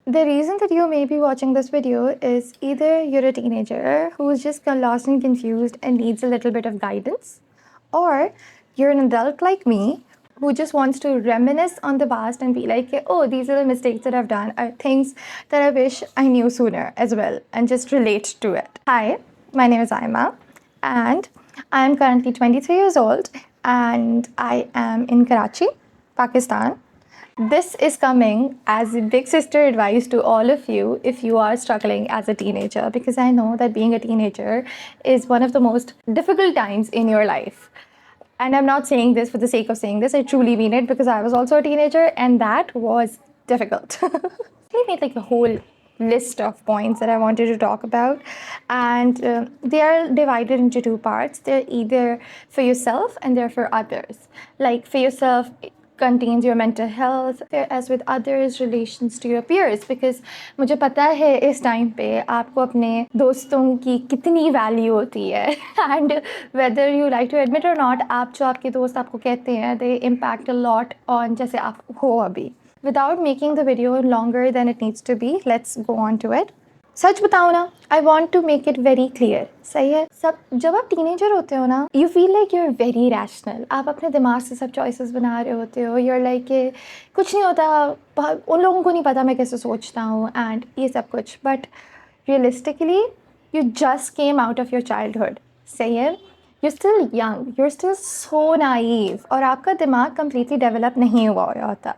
The reason that you may be watching this video is either you're a teenager who's just lost and confused and needs a little bit of guidance, or you're an adult like me who just wants to reminisce on the past and be like, oh, these are the mistakes that I've done, are things that I wish I knew sooner as well, and just relate to it. Hi, my name is Aima, and I'm currently 23 years old, and I am in Karachi, Pakistan. This is coming as a big sister advice to all of you if you are struggling as a teenager, because I know that being a teenager is one of the most difficult times in your life. And I'm not saying this for the sake of saying this, I truly mean it because I was also a teenager and that was difficult. I made like a whole list of points that I wanted to talk about, and they are divided into two parts. They're either for yourself and they're for others. Like for yourself, it contains your mental health, as with others, relations to your peers, because मुझे पता है इस time पे आपको अपने दोस्तों की कितनी वैल्यू होती है, and whether you like to admit or not, आप जो आपके दोस्त आपको कहते हैं, they impact a lot on जैसे आप हो अभी. Without making the video longer than it needs to be, let's go on to it. सच बताओ ना, I want to make it very clear. सही है. सब जब आप टीनेजर होते हो ना, you feel like you are very rational. आप अपने दिमाग से सब चॉइसेस बना रहे होते हो. यू आर लाइक कुछ नहीं होता, उन लोगों को नहीं पता मैं कैसे सोचता हूँ एंड ये सब कुछ. But realistically you just came out of your childhood. सही है. You're still young, you're still so naive, और आपका दिमाग completely develop नहीं हुआ होता.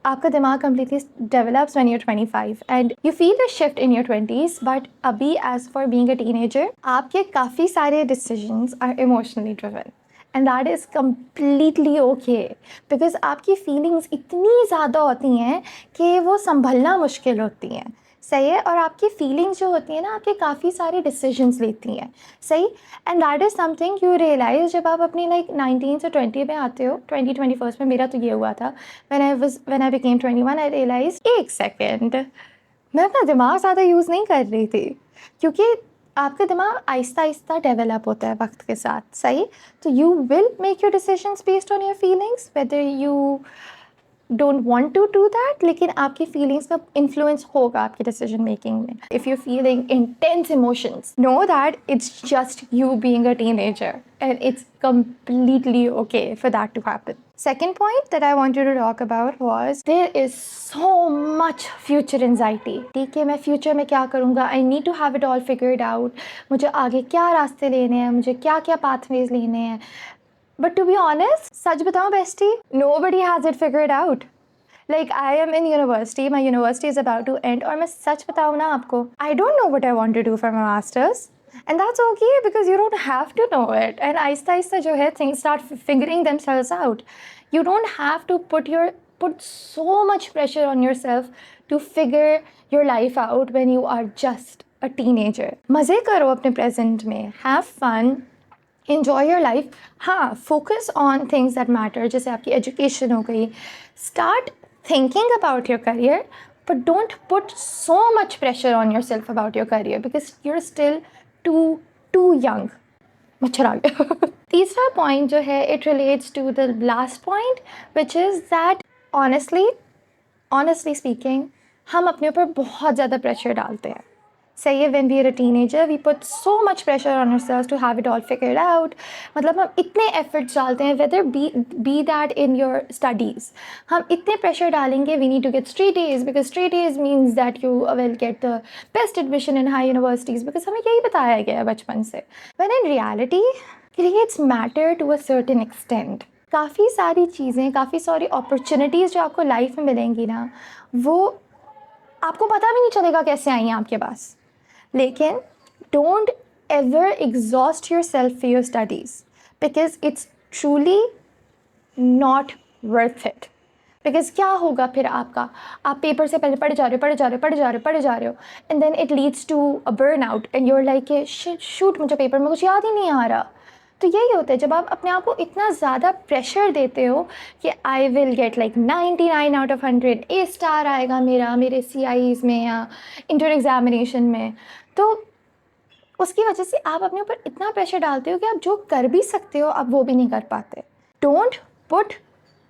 आपका दिमाग completely develops when you're 25 and you feel a shift in your 20s, but अभी as for being a teenager, आपके काफ़ी सारे decisions are emotionally driven. And that is completely okay, because आपकी feelings इतनी ज़्यादा होती हैं कि वो संभलना मुश्किल होती हैं. सही है. और आपकी फीलिंग्स जो होती हैं ना, आपके काफ़ी सारे डिसीजंस लेती हैं. सही. And that is something you realise जब आप अपनी लाइक 19 से 20 में आते हो. 21 में मेरा तो ये हुआ था. When I became 21 I realise एक सेकेंड, मैं अपना दिमाग ज़्यादा यूज़ नहीं कर रही थी, क्योंकि आपका दिमाग आहिस्ता आहिस्ता डेवलप होता है वक्त के साथ. सही. तो you will make your decisions based on your feelings, whether you don't want to do that, लेकिन आपकी feelings का influence होगा आपकी decision making में. If you're feeling intense emotions, know that it's just you being a teenager and it's completely okay for that to happen. Second point that I wanted to talk about was there is so much future anxiety. ठीक है, मैं future में क्या करूँगा, I need to have it all figured out. मुझे आगे क्या रास्ते लेने हैं, मुझे क्या क्या pathways लेने हैं. But to be honest, सच बताऊँ bestie, nobody has it figured out. Like I am in university, my university is about to end, और मैं सच बताऊँ ना आपको, I don't know what I want to do for my masters. And that's okay, because you don't have to know it. And Aahista Aahista जो है things start figuring themselves out. You don't have to put so much pressure on yourself to figure your life out when you are just a teenager. मज़े करो अपने present में, have fun. Enjoy your life. हाँ, focus on things that matter, जैसे आपकी education हो गई. Start thinking about your career, but don't put so much pressure on yourself about your career, because you're still too young. मच्छर आ गया. तीसरा point जो है, it relates to the last point, which is that honestly speaking, हम अपने ऊपर बहुत ज़्यादा pressure डालते हैं. सही है. when we are a teenager we put so much pressure on ourselves to have it all figured out. मतलब हम इतने efforts डालते हैं, whether be that in your studies. हम इतने pressure डालेंगे, we need to get straight A's, because straight A's means that you will get the best admission in high universities, because हमें यही बताया गया है बचपन से. when in reality grades matter to a certain extent. काफ़ी सारी चीज़ें, काफ़ी सारी opportunities जो आपको लाइफ में मिलेंगी ना, वो आपको पता भी नहीं चलेगा कैसे आई हैं आपके पास. लेकिन don't ever exhaust yourself for your studies, because it's truly not worth it. because क्या होगा फिर आपका, आप पेपर से पहले पढ़ जा रहे हो and then it leads to a burnout and you're like shoot मुझे पेपर में कुछ याद ही नहीं आ रहा. तो यही होता है जब आप अपने आप को इतना ज़्यादा प्रेशर देते हो कि I will get like 99 out of 100, A star आएगा मेरे CIEs में या इंटर एग्जामिनेशन में. तो उसकी वजह से आप अपने ऊपर इतना प्रेशर डालते हो कि आप जो कर भी सकते हो आप वो भी नहीं कर पाते. Don't put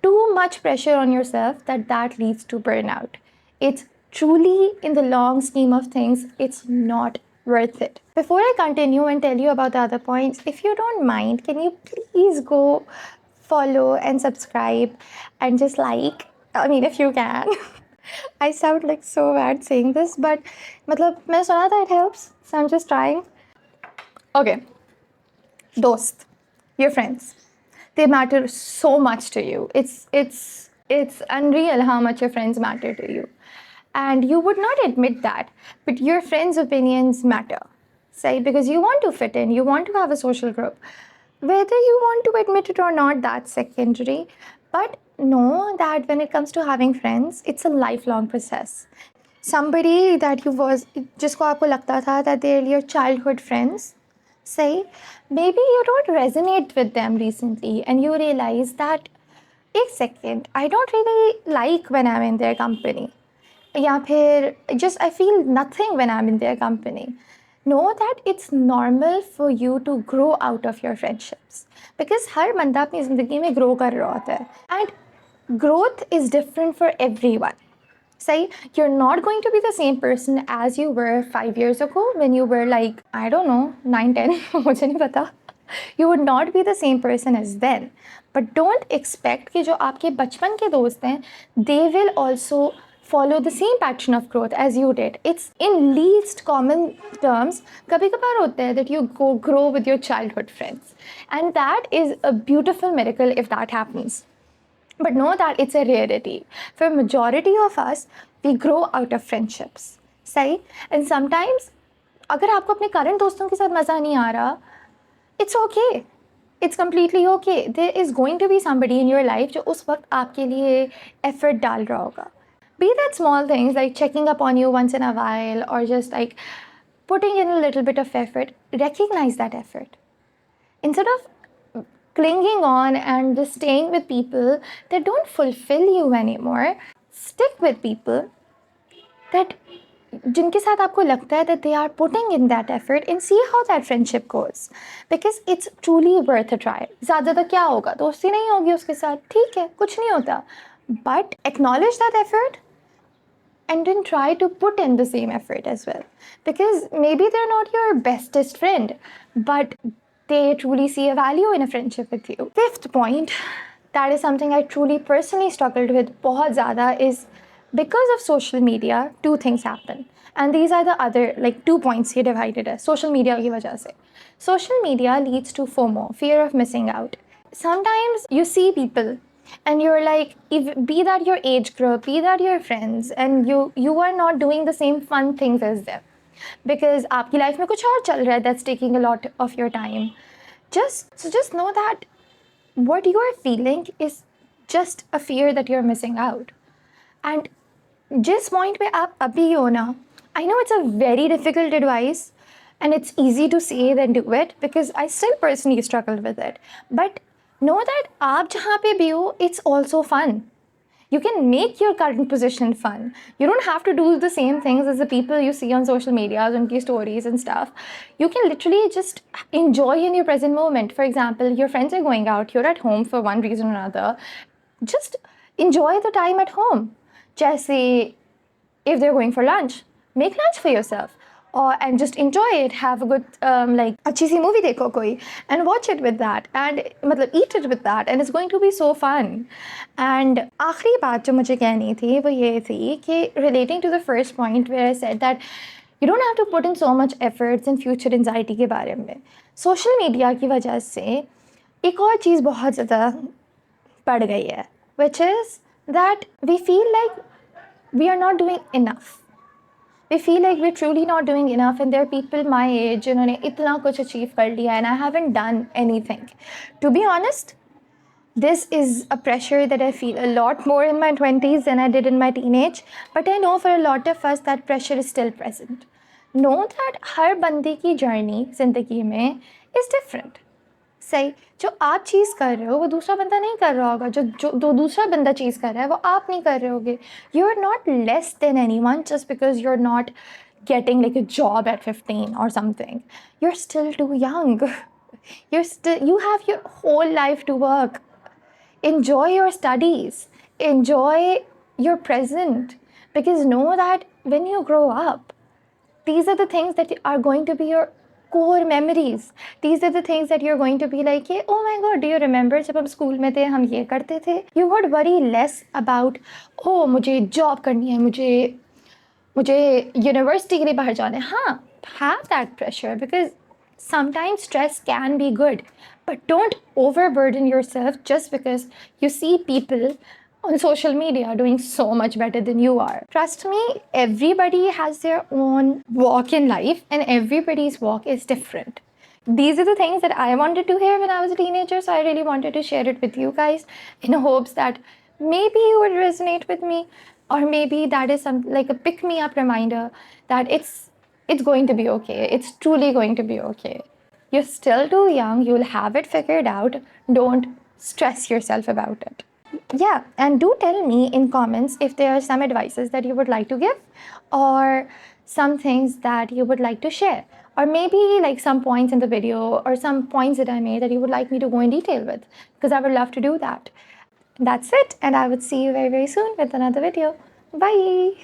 too much pressure on yourself that leads to burnout. It's truly, in the long scheme of things, it's not worth it. Before I continue and tell you about the other points, if you don't mind, can you please go follow and subscribe and just like, I mean, if you can. I sound like so bad saying this, but मतलब मैंने सुना था it helps, so I'm just trying. Okay, dost, your friends, they matter so much to you. It's unreal how much your friends matter to you, and you would not admit that, but your friends' opinions matter. Say, because you want to fit in, you want to have a social group. Whether you want to admit it or not, that's secondary. But know that when it comes to having friends, it's a lifelong process. Somebody that you was जिसको आपको लगता था that they're your childhood friends, say maybe you don't resonate with them recently and you realize that एक second, I don't really like when I'm in their company. या फिर just I feel nothing when I'm in their company. Know that it's normal for you to grow out of your friendships. Because हर बंदा अपनी ज़िंदगी में grow कर रहा होता है. And growth is different for everyone. Say, you're not going to be the same person as you were 5 years ago when you were like, I don't know, 9, 10, मुझे नहीं पता. You would not be the same person as then. But don't expect कि जो आपके बचपन के दोस्त हैं, they will also follow the same pattern of growth as you did. It's in least common terms, कभी कभार होता है that you grow with your childhood friends. And that is a beautiful miracle if that happens. But know that it's a rarity. For majority of us, we grow out of friendships. सही? And sometimes अगर आपको अपने current दोस्तों के साथ मज़ा नहीं आ रहा, it's okay. It's completely okay. There is going to be somebody in your life जो उस वक्त आपके लिए effort डाल रहा होगा. Be that small things like checking up on you once in a while or just like putting in a little bit of effort. Recognize that effort. Instead of clinging on and just staying with people that don't fulfill you anymore, stick with people that जिनके साथ आपको लगता है that they are putting in that effort and see how that friendship goes. Because it's truly worth a try. ज़्यादा क्या होगा, दोस्ती नहीं होगी उसके साथ, ठीक है, कुछ नहीं होता. But acknowledge that effort and then try to put in the same effort as well. Because maybe they're not your bestest friend, but they truly see a value in a friendship with you. Fifth point, that is something I truly personally struggled with बहुत ज़्यादा, is because of social media, two things happen. And these are the other, like 2 points here divided as social media की वजह से. Social media leads to FOMO, fear of missing out. Sometimes you see people and you're like, be that your age group, be that your friends, and you are not doing the same fun things as them. Because आपकी life में कुछ और चल रहा है that's taking a lot of your time. Just know that what you are feeling is just a fear that you're missing out. And जिस point पे आप अभी हो ना, I know it's a very difficult advice and it's easy to say than do it because I still personally struggle with it. But know that आप जहाँ पे भी हो, it's also fun. You can make your current position fun. You don't have to do the same things as the people you see on social media, on stories and stuff. You can literally just enjoy in your present moment. For example, your friends are going out, you're at home for one reason or another. Just enjoy the time at home. Just say, if they're going for lunch, make lunch for yourself. And just enjoy it, have a good like अच्छी सी movie देखो कोई and watch it with that and मतलब eat it with that and it's going to be so fun. And आखिरी बात जो मुझे कहनी थी वो ये थी कि relating to the first point where I said that you don't have to put in so much efforts in future anxiety के बारे में, social media की वजह से एक और चीज़ बहुत ज़्यादा बढ़ गई है, which is that we feel like we are not doing enough. We feel like we're truly not doing enough and there are people my age जिन्होंने इतना कुछ achieve कर लिया and I haven't done anything. To be honest, this is a pressure that I feel a lot more in my 20s than I did in my teenage, but I know for a lot of us that pressure is still present. Know that हर बंदे की journey ज़िंदगी में is different. सही, जो आप चीज़ कर रहे हो वो दूसरा बंदा नहीं कर रहा होगा, जो दूसरा बंदा चीज़ कर रहा है वो आप नहीं कर रहे होगे. You are not less than anyone just because you're not getting like a job at 15 or something. You're still too young. You have your whole life to work. Enjoy your studies. Enjoy your present. Because know that when you grow up, these are the things that are going to be your core memories. These are the things that you're going to be like, oh my god, do you remember जब हम school में थे हम ये करते थे? You would worry less about, oh मुझे job करनी है, मुझे यूनिवर्सिटी के लिए बाहर जाना है. हाँ, have that pressure, because sometimes stress can be good, but don't overburden yourself just because you see people on social media doing so much better than you are. Trust me, everybody has their own walk in life and everybody's walk is different. These are the things that I wanted to hear when I was a teenager, so I really wanted to share it with you guys in hopes that maybe you would resonate with me, or maybe that is some like a pick me up reminder that it's going to be okay. It's truly going to be okay. You're still too young, you'll have it figured out. Don't stress yourself about it. Yeah, and do tell me in comments if there are some advices that you would like to give, or some things that you would like to share, or maybe like some points in the video or some points that I made that you would like me to go in detail with, because I would love to do that. That's it, and I would see you very, very soon with another video. Bye.